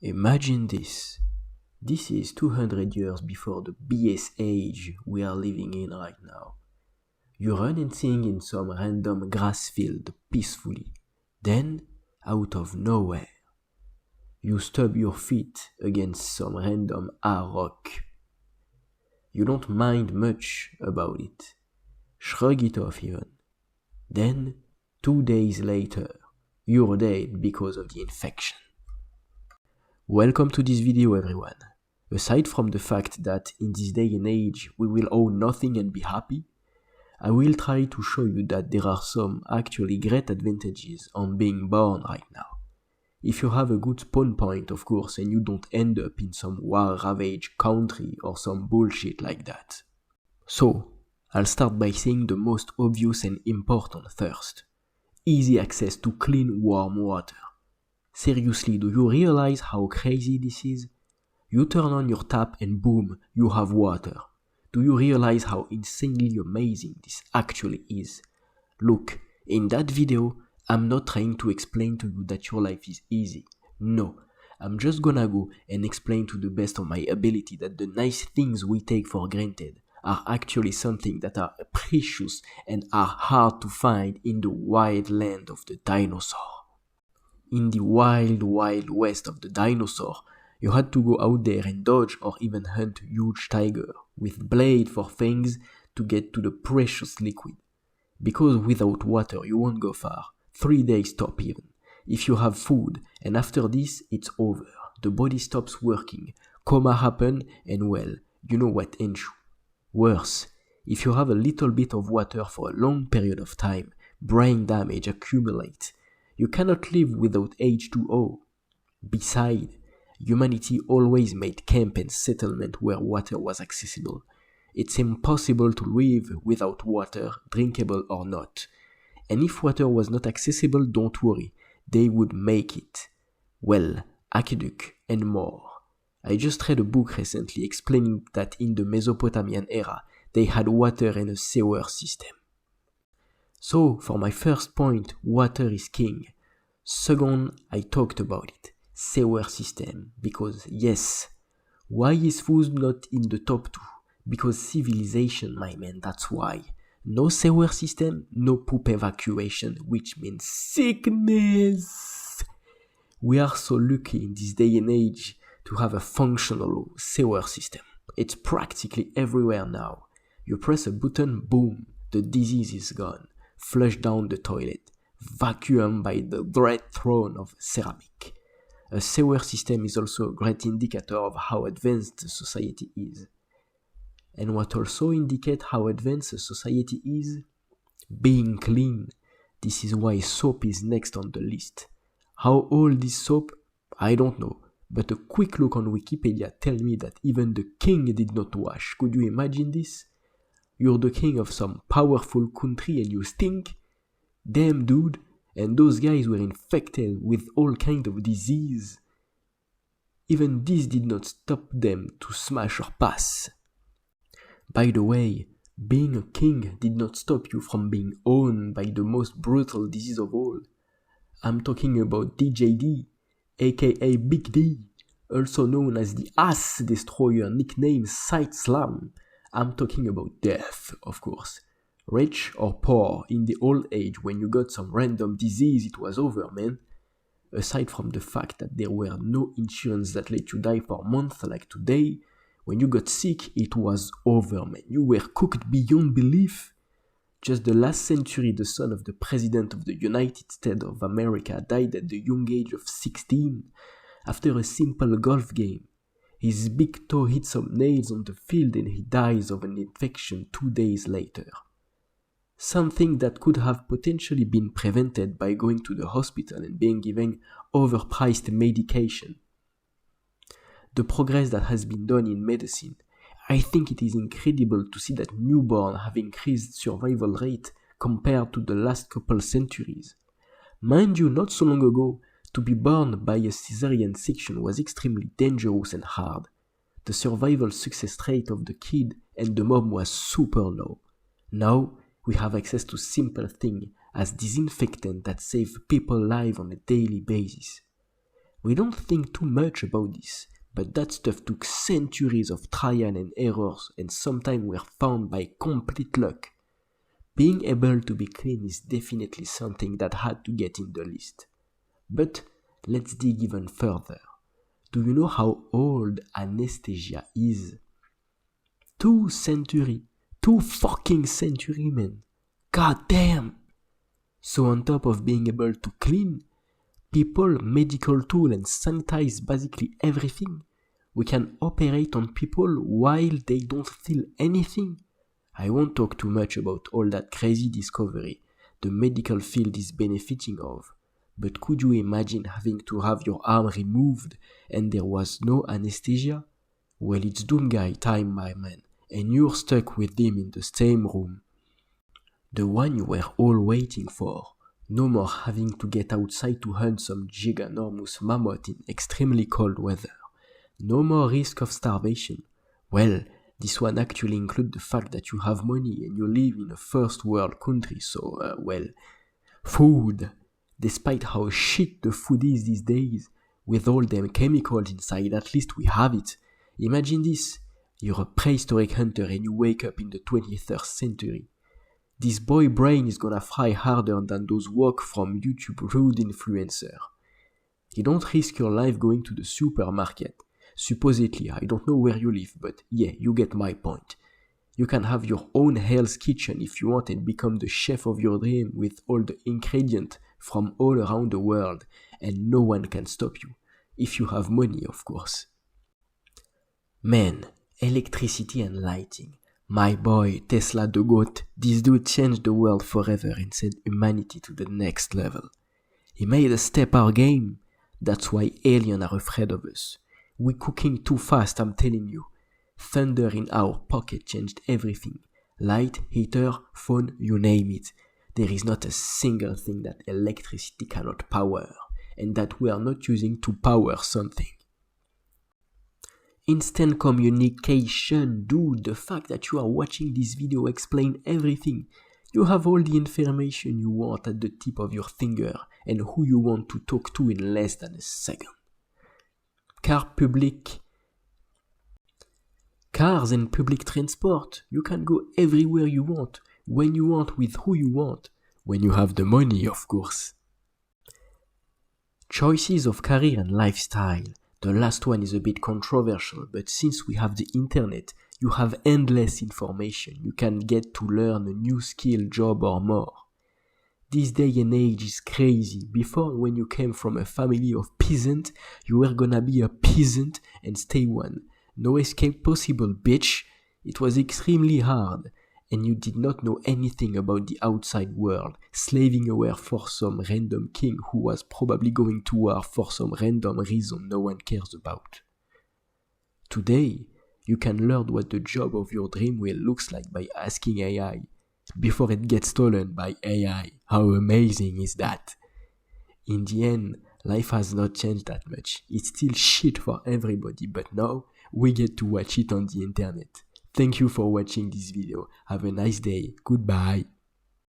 Imagine this. This is 200 years before the BS age we are living in right now. You run and sing in some random grass field peacefully. Then, out of nowhere, you stub your feet against some random rock. You don't mind much about it. Shrug it off even. Then, 2 days later, you're dead because of the infection. Welcome to this video, everyone. Aside from the fact that in this day and age we will own nothing and be happy, I will try to show you that there are some actually great advantages on being born right now. If you have a good spawn point, of course, and you don't end up in some war-ravaged country or some bullshit like that. So, I'll start by saying the most obvious and important first. Easy access to clean, warm water. Seriously, do you realize how crazy this is? You turn on your tap and boom, you have water. Do you realize how insanely amazing this actually is? Look, in that video, I'm not trying to explain to you that your life is easy. No, I'm just gonna go and explain to the best of my ability that the nice things we take for granted are actually something that are precious and are hard to find in the wild land of the dinosaur. In the wild west of the dinosaur, you had to go out there and dodge or even hunt huge tiger with blade for fangs to get to the precious liquid. Because without water you won't go far. 3 days top even. If you have food and after this it's over. The body stops working, coma happen and well, you know what ensue. Worse, if you have a little bit of water for a long period of time, brain damage accumulates. You cannot live without H2O. Besides, humanity always made camp and settlement where water was accessible. It's impossible to live without water, drinkable or not. And if water was not accessible, don't worry, they would make it. Well, aqueduct and more. I just read a book recently explaining that in the Mesopotamian era, they had water and a sewer system. So, for my first point, water is king. Second, I talked about it, sewer system, because yes, why is food not in the top 2? Because civilization, my man, that's why. No sewer system, no poop evacuation, which means sickness. We are so lucky in this day and age to have a functional sewer system. It's practically everywhere now. You press a button, boom, the disease is gone. Flush down the toilet. Vacuum by the great throne of ceramic. A sewer system is also a great indicator of how advanced the society is. And what also indicates how advanced a society is? Being clean. This is why soap is next on the list. How old is soap? I don't know. But a quick look on Wikipedia tells me that even the king did not wash. Could you imagine this? You're the king of some powerful country and you stink? Damn dude, and those guys were infected with all kind of disease. Even this did not stop them to smash or pass. By the way, being a king did not stop you from being owned by the most brutal disease of all. I'm talking about DJD, aka Big D, also known as the Ass Destroyer, nicknamed Sight Slam. I'm talking about death, of course. Rich or poor, in the old age when you got some random disease, it was over, man. Aside from the fact that there were no insurance that let you die for months like today, when you got sick, it was over, man. You were cooked beyond belief. Just the last century, the son of the President of the United States of America died at the young age of 16 after a simple golf game. His big toe hit some nails on the field and he dies of an infection 2 days later. Something that could have potentially been prevented by going to the hospital and being given overpriced medication. The progress that has been done in medicine, I think it is incredible to see that newborns have increased survival rate compared to the last couple centuries. Mind you, not so long ago, to be born by a cesarean section was extremely dangerous and hard. The survival success rate of the kid and the mom was super low. Now, we have access to simple things as disinfectant that save people's lives on a daily basis. We don't think too much about this, but that stuff took centuries of trial and errors and sometimes were found by complete luck. Being able to be clean is definitely something that had to get in the list. But let's dig even further. Do you know how old anesthesia is? 2 centuries. 2 fucking centuries, man. God damn! So on top of being able to clean, people, medical tool and sanitize basically everything, we can operate on people while they don't feel anything. I won't talk too much about all that crazy discovery the medical field is benefiting of, but could you imagine having to have your arm removed and there was no anesthesia? Well, it's Doomguy time, my man, and you're stuck with him in the same room. The one you were all waiting for. No more having to get outside to hunt some giganormous mammoth in extremely cold weather. No more risk of starvation. Well, this one actually includes the fact that you have money and you live in a first world country, so, food. Despite how shit the food is these days, with all them chemicals inside, at least we have it. Imagine this. You're a prehistoric hunter and you wake up in the 21st century. This boy brain is gonna fry harder than those walk from YouTube rude influencer. You don't risk your life going to the supermarket. Supposedly, I don't know where you live, but yeah, you get my point. You can have your own Hell's Kitchen if you want and become the chef of your dream with all the ingredients from all around the world, and no one can stop you. If you have money, of course. Man, electricity and lighting. My boy, Tesla the GOAT, this dude changed the world forever and sent humanity to the next level. He made us step our game. That's why aliens are afraid of us. We cooking too fast, I'm telling you. Thunder in our pocket changed everything. Light, heater, phone, you name it. There is not a single thing that electricity cannot power, and that we are not using to power something. Instant communication, dude, the fact that you are watching this video explains everything. You have all the information you want at the tip of your finger and who you want to talk to in less than a second. Cars and public transport. You can go everywhere you want, when you want, with who you want. When you have the money, of course. Choices of career and lifestyle. The last one is a bit controversial, but since we have the internet, you have endless information. You can get to learn a new skill, job or more. This day and age is crazy. Before, when you came from a family of peasants, you were gonna be a peasant and stay one. No escape possible, bitch. It was extremely hard, and you did not know anything about the outside world, slaving away for some random king who was probably going to war for some random reason no one cares about. Today, you can learn what the job of your dream will looks like by asking AI, before it gets stolen by AI. How amazing is that? In the end, life has not changed that much. It's still shit for everybody, but now we get to watch it on the internet. Thank you for watching this video. Have a nice day. Goodbye.